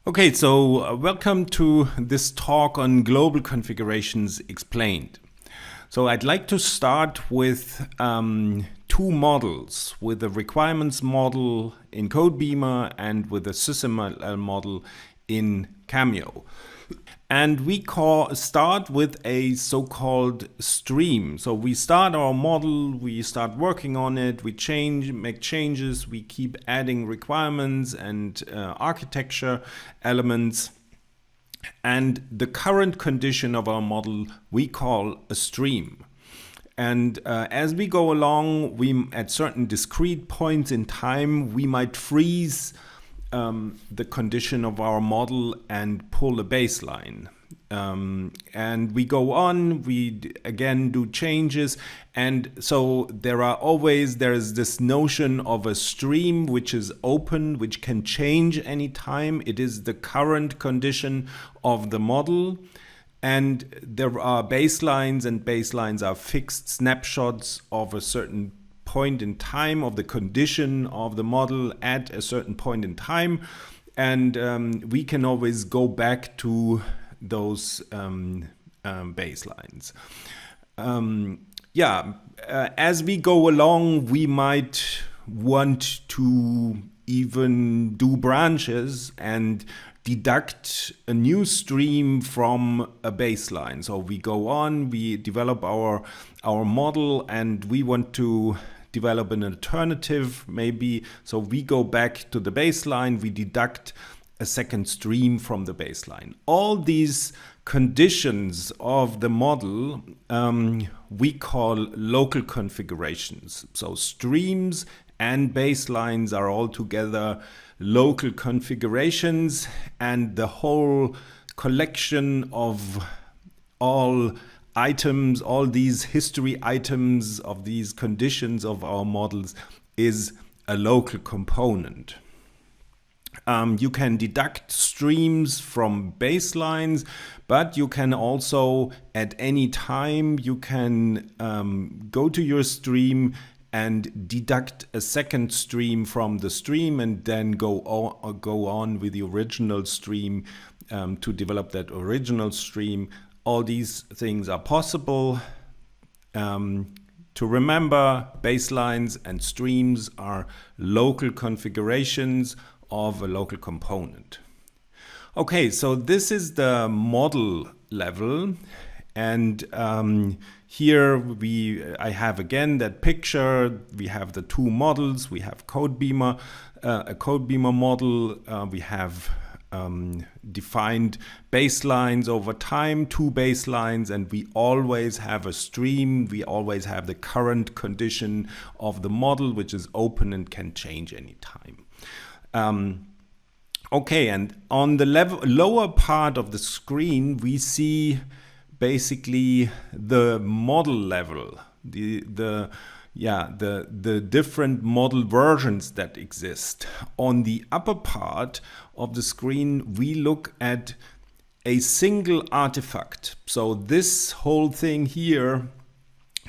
Okay, so welcome to this talk on global configurations explained. So I'd like to start with two models, with the requirements model in Codebeamer and with the SysML model in Cameo. And we start with a so-called stream. So we start our model, we start working on it, we make changes, we keep adding requirements and architecture elements. And the current condition of our model we call a stream. And as we go along, at certain discrete points in time, we might freeze the condition of our model and pull a baseline. And we go on, we again do changes. And so there is this notion of a stream which is open, which can change any time. It is the current condition of the model. And there are baselines, and baselines are fixed snapshots of a certain point in time of the condition of the model at a certain point in time, and we can always go back to those baselines. As we go along, we might want to even do branches and deduct a new stream from a baseline. So we go on, we develop our model, and we want to develop an alternative maybe. So we go back to the baseline, we deduct a second stream from the baseline. All these conditions of the model we call local configurations. So streams and baselines are all together local configurations, and the whole collection of all items, all these history items of these conditions of our models is a local component. You can deduct streams from baselines, but you can also at any time you can go to your stream and deduct a second stream from the stream, and then go on with the original stream to develop that original stream. All these things are possible. To remember, baselines and streams are local configurations of a local component. Okay, so this is the model level, and here I have again that picture. We have the two models. We have Codebeamer, a Codebeamer model. We have defined baselines over time, two baselines, and we always have a stream. We always have the current condition of the model, which is open and can change any time. Okay, and on the lower part of the screen, we see basically the model level, the different model versions that exist. On the upper part of the screen, we look at a single artifact. So this whole thing here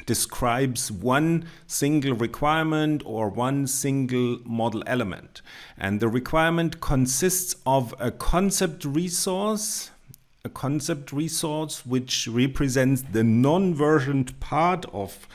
describes one single requirement or one single model element. And the requirement consists of a concept resource which represents the non-versioned part of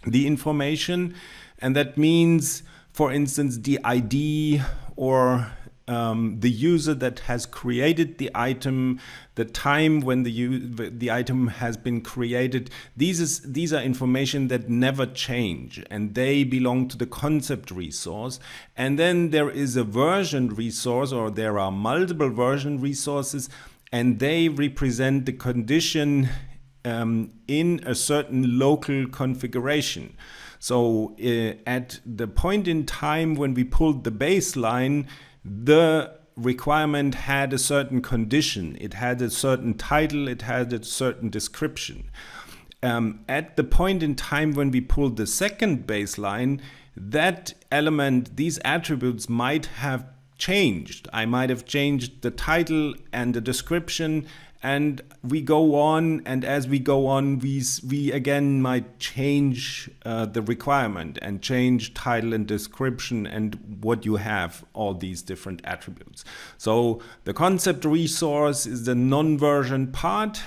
the information. And that means, for instance, the ID or the user that has created the item, the time when the item has been created. These are information that never change, and they belong to the concept resource. And then there is a version resource, or there are multiple version resources, and they represent the condition in a certain local configuration. So at the point in time when we pulled the baseline, the requirement had a certain condition. It had a certain title, it had a certain description. At the point in time when we pulled the second baseline, that element, these attributes might have changed. I might have changed the title and the description, and we go on, and as we go on, we again might change the requirement and change title and description and what you have, all these different attributes. So the concept resource is the non-version part.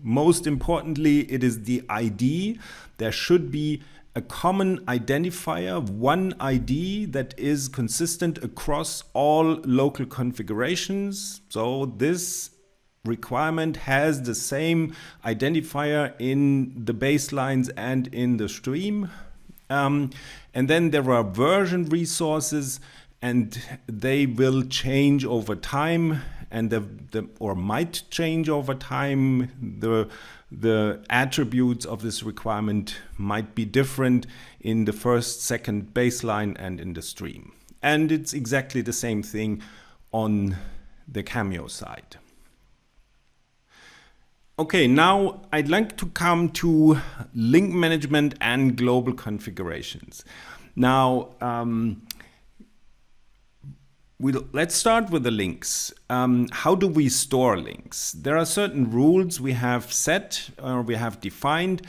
Most importantly, it is the ID. There should be a common identifier, one ID that is consistent across all local configurations. So this requirement has the same identifier in the baselines and in the stream. And then there are version resources, and they will change over time, and or might change over time. The attributes of this requirement might be different in the first, second baseline and in the stream. And it's exactly the same thing on the Cameo side. Okay, now I'd like to come to link management and global configurations. Now, let's start with the links. How do we store links? There are certain rules we have set or we have defined,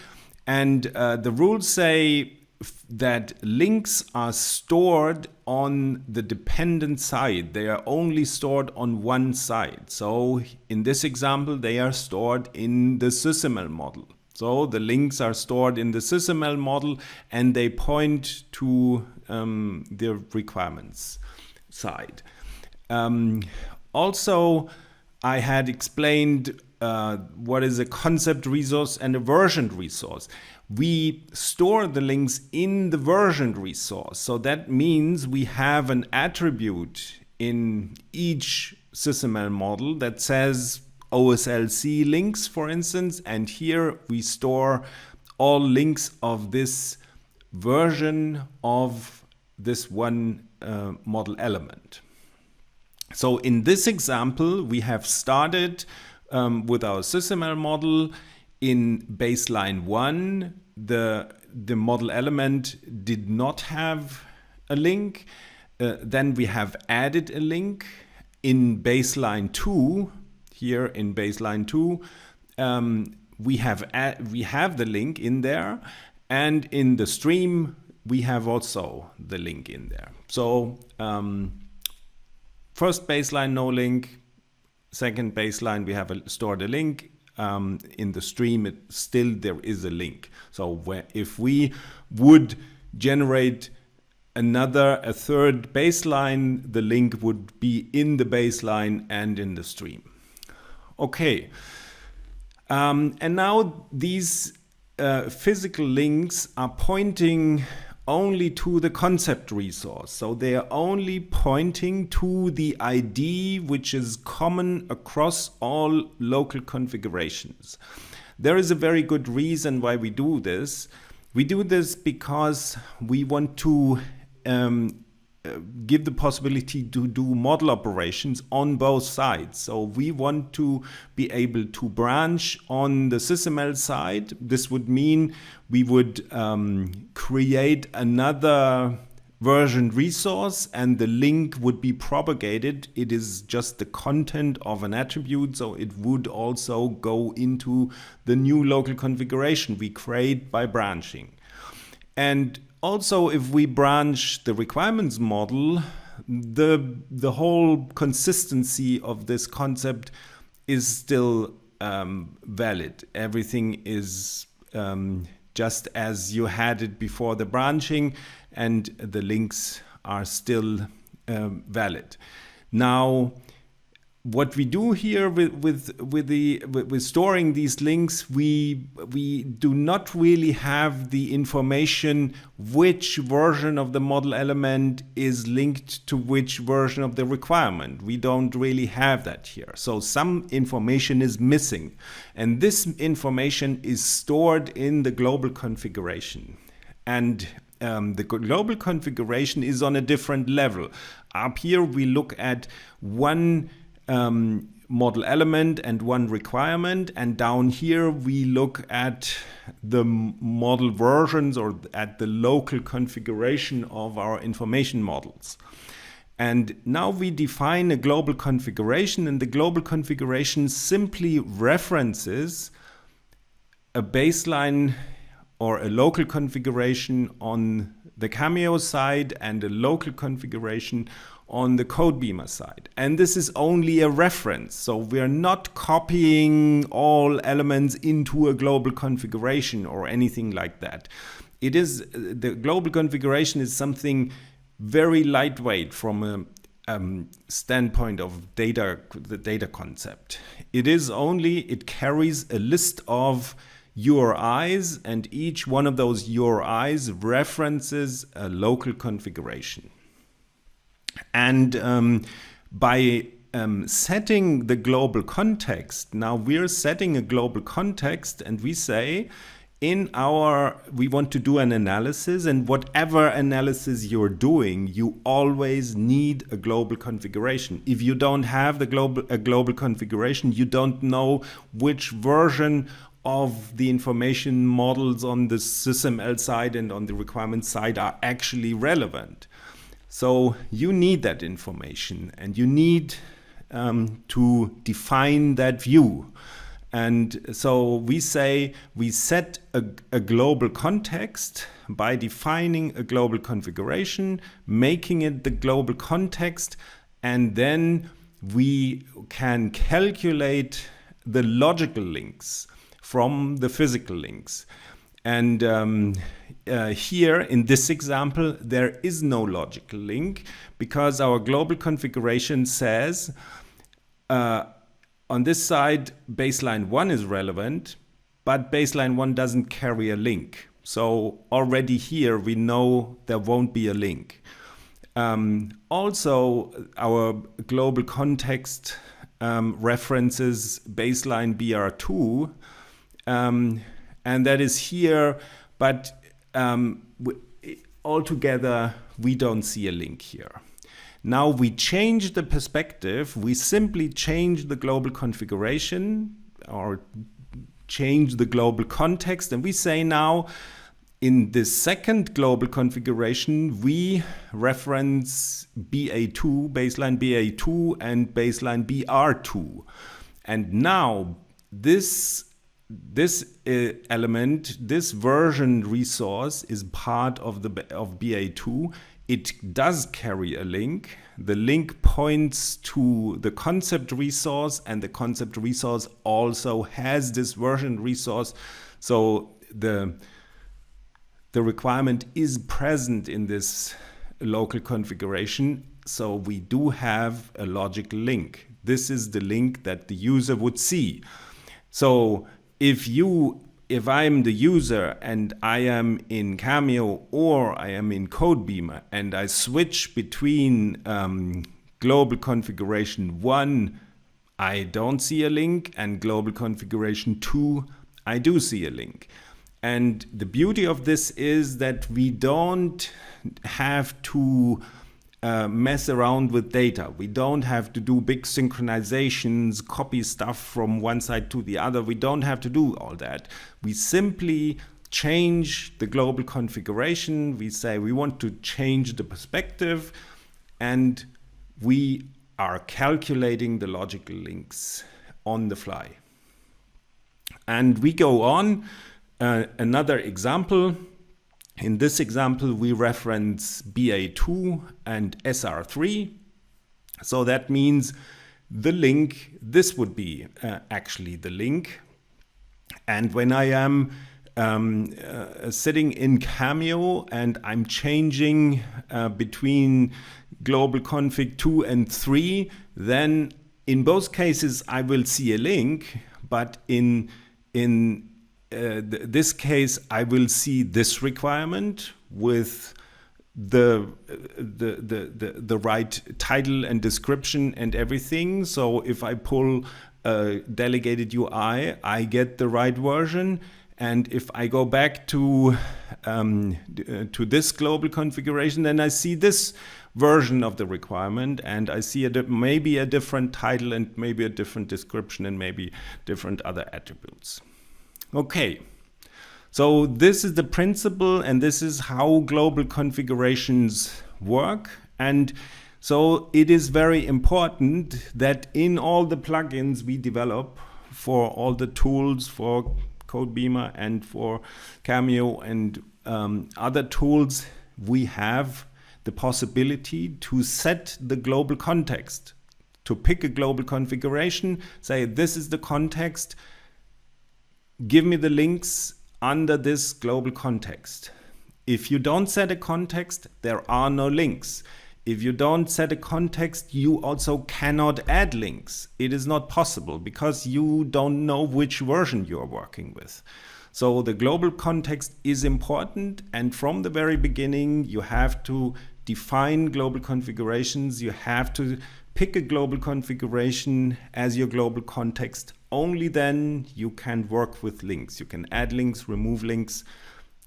and the rules say that links are stored on the dependent side. They are only stored on one side. So in this example, they are stored in the SysML model. So the links are stored in the SysML model, and they point to the requirements side. Also, I had explained what is a concept resource and a version resource. We store the links in the version resource. So that means we have an attribute in each SysML model that says OSLC links, for instance, and here we store all links of this version of this one model element. So in this example, we have started with our SysML model. In baseline 1, the model element did not have a link. Then we have added a link. In baseline 2, here in baseline 2, we have the link in there, and in the stream we have also the link in there. So first baseline, no link. Second baseline, we have stored a link. In the stream, there is a link. So if we would generate a third baseline, the link would be in the baseline and in the stream. Okay. And now these physical links are pointing only to the concept resource. So they are only pointing to the ID which is common across all local configurations. There is a very good reason why we do this. We do this because we want to give the possibility to do model operations on both sides. So we want to be able to branch on the SysML side. This would mean we would create another version resource, and the link would be propagated. It is just the content of an attribute, so it would also go into the new local configuration we create by branching. And also, if we branch the requirements model, the whole consistency of this concept is still valid. Everything is just as you had it before the branching, and the links are still valid. Now, what we do here with storing these links, we do not really have the information which version of the model element is linked to which version of the requirement. We don't really have that here. So some information is missing, and this information is stored in the global configuration. And the global configuration is on a different level. Up here we look at one model element and one requirement, and down here we look at the model versions or at the local configuration of our information models. And now we define a global configuration, and the global configuration simply references a baseline or a local configuration on the Cameo side and a local configuration on the Codebeamer side. And this is only a reference. So we're not copying all elements into a global configuration or anything like that. It is, the global configuration is something very lightweight from a standpoint of data, the data concept. It carries a list of URIs, and each one of those URIs references a local configuration. And by setting the global context, now we're setting a global context, and we say we want to do an analysis, and whatever analysis you're doing, you always need a global configuration. If you don't have a global configuration, you don't know which version of the information models on the SysML side and on the requirement side are actually relevant. So you need that information, and you need to define that view. And so we say we set a global context by defining a global configuration, making it the global context, and then we can calculate the logical links from the physical links. And here in this example, there is no logical link because our global configuration says on this side, baseline 1 is relevant, but baseline 1 doesn't carry a link. So already here we know there won't be a link. Also, our global context references baseline BR2, and that is here, but altogether we don't see a link here. Now we change the perspective. We simply change the global configuration or change the global context, and we say now in this second global configuration we reference BA2, baseline BA2 and baseline BR2. And now this element, this version resource is part of BA2. It does carry a link. The link points to the concept resource, and the concept resource also has this version resource. So the requirement is present in this local configuration. So we do have a logical link. This is the link that the user would see. So if I'm the user and I am in Cameo or I am in Codebeamer and I switch between global configuration 1, I don't see a link, and global configuration 2, I do see a link. And the beauty of this is that we don't have to mess around with data. We don't have to do big synchronizations, copy stuff from one side to the other. We don't have to do all that. We simply change the global configuration. We say we want to change the perspective, and we are calculating the logical links on the fly. And we go on. Another example. In this example, we reference BA2 and SR3. So that means the link, this would be actually the link. And when I am sitting in Cameo and I'm changing between global config 2 and 3, then in both cases I will see a link, but in this case, I will see this requirement with the right title and description and everything. So if I pull a delegated UI, I get the right version. And if I go back to this global configuration, then I see this version of the requirement, and I see maybe a different title and maybe a different description and maybe different other attributes. Okay, so this is the principle, and this is how global configurations work. And So it is very important that in all the plugins we develop for all the tools for Codebeamer and for Cameo and other tools, we have the possibility to set the global context, to pick a global configuration, say this is the context, give me the links under this global context. If you don't set a context, there are no links. If you don't set a context, you also cannot add links. It is not possible because you don't know which version you are working with. So the global context is important, and from the very beginning you have to define global configurations. You have to pick a global configuration as your global context. Only then you can work with links. You can add links, remove links,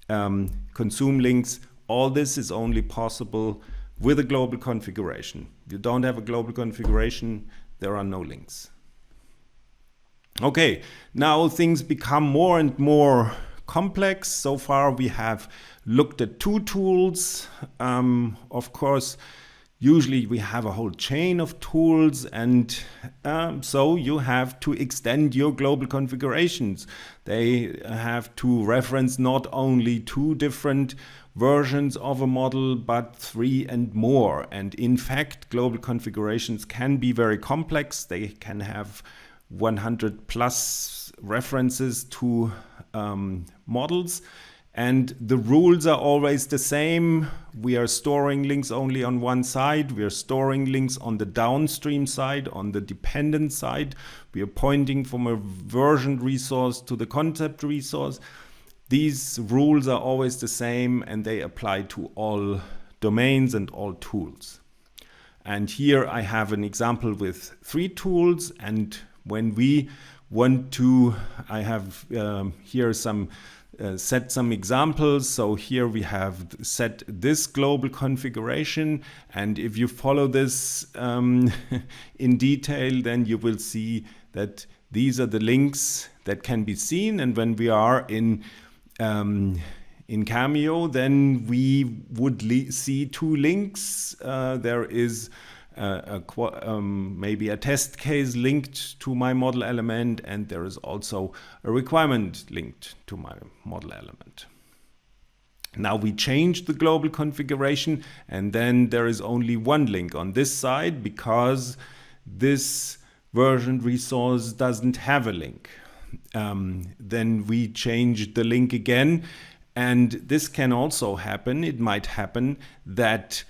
consume links. All this is only possible with a global configuration. If you don't have a global configuration, there are no links. Okay, now things become more and more complex. So far we have looked at two tools. Of course, usually we have a whole chain of tools, and so you have to extend your global configurations. They have to reference not only two different versions of a model, but 3 and more. And in fact, global configurations can be very complex. They can have 100 plus references to models. And the rules are always the same. We are storing links only on one side. We are storing links on the downstream side, on the dependent side. We are pointing from a version resource to the concept resource. These rules are always the same, and they apply to all domains and all tools. And here I have an example with 3 tools. And when we want to, I have here some set some examples. So here we have set this global configuration, and if you follow this in detail, then you will see that these are the links that can be seen. And when we are in Cameo, then we would see 2 links. There is maybe a test case linked to my model element, and there is also a requirement linked to my model element. Now we change the global configuration, and then there is only 1 link on this side because this version resource doesn't have a link. Then we change the link again, and this can also happen. It might happen that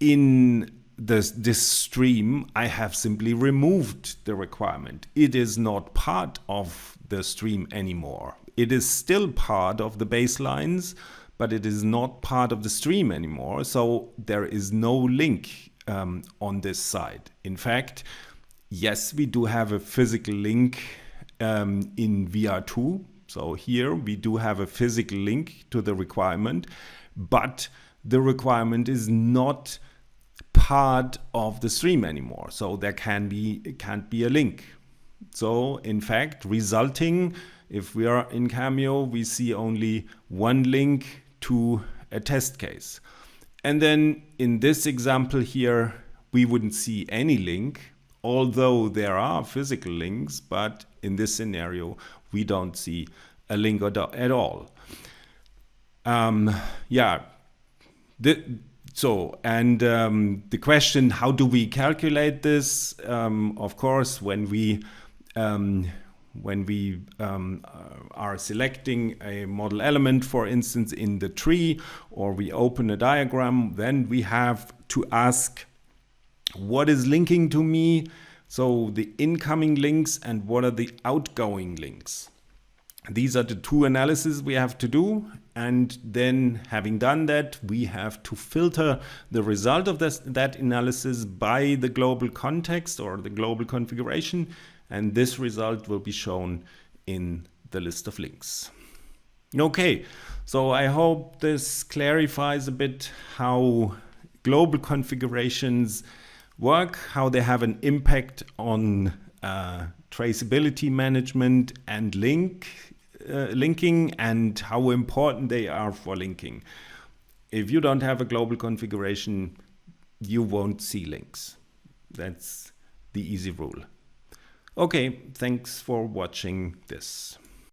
in this stream, I have simply removed the requirement. It is not part of the stream anymore. It is still part of the baselines, but it is not part of the stream anymore. So there is no link on this side. In fact, yes, we do have a physical link in VR2. So here we do have a physical link to the requirement, but the requirement is not part of the stream anymore. So there can't be a link. So in fact, resulting, if we are in Cameo, we see only 1 link to a test case. And then in this example here, we wouldn't see any link, although there are physical links, but in this scenario, we don't see a link at all. The question, how do we calculate this? Of course, when we are selecting a model element, for instance, in the tree, or we open a diagram, then we have to ask, what is linking to me? So the incoming links and what are the outgoing links? These are the 2 analyses we have to do. And then having done that, we have to filter the result of that analysis by the global context or the global configuration. And this result will be shown in the list of links. Okay, so I hope this clarifies a bit how global configurations work, how they have an impact on traceability management and linking, and how important they are for linking. If you don't have a global configuration, you won't see links. That's the easy rule. Okay, thanks for watching this.